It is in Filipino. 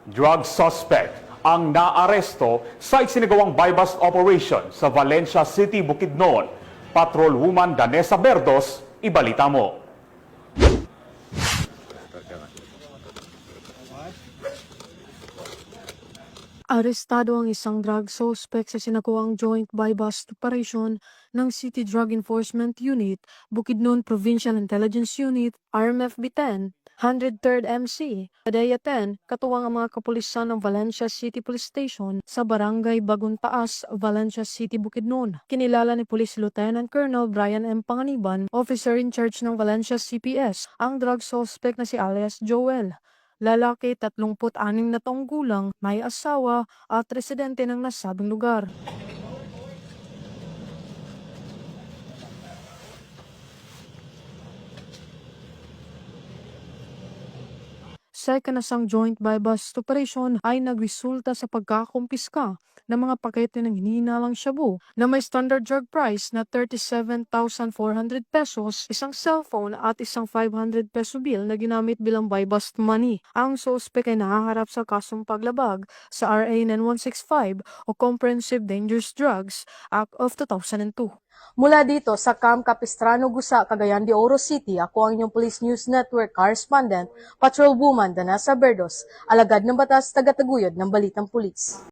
Drug suspect ang naaresto sa isinagawang buy-bust operation sa Valencia City, Bukidnon. Patrol Woman Danessa Berdos, ibalita mo. Arestado ang isang drug suspect sa sinagawang joint buy-bust operation ng City Drug Enforcement Unit, Bukidnon Provincial Intelligence Unit, RMFB-10, 103rd MC, Padilla 10, katuwang ang mga kapulisan ng Valencia City Police Station sa Barangay Bagong Taas, Valencia City, Bukidnon. Kinilala ni Police Lieutenant Colonel Brian M. Panganiban, officer in charge ng Valencia CPS, ang drug suspect na si alias Joel. Lalaki 36 na taong gulang, may asawa at residente ng nasabing lugar. Sa ikanasang joint buy-bust operation ay nagresulta sa pagkakumpiska ng mga pakete ng hinihinalang shabu na may standard drug price na 37,400 pesos, isang cellphone at isang 500 peso bill na ginamit bilang buy-bust money. Ang suspect ay nakaharap sa kasong paglabag sa RA 9165 o Comprehensive Dangerous Drugs Act of 2002. Mula dito sa Camp Capistrano, Gusa, Cagayan de Oro City, ako ang inyong Police News Network correspondent, Patrol Woman Danessa Berdos, alagad ng batas, tagataguyod ng Balitang Pulis.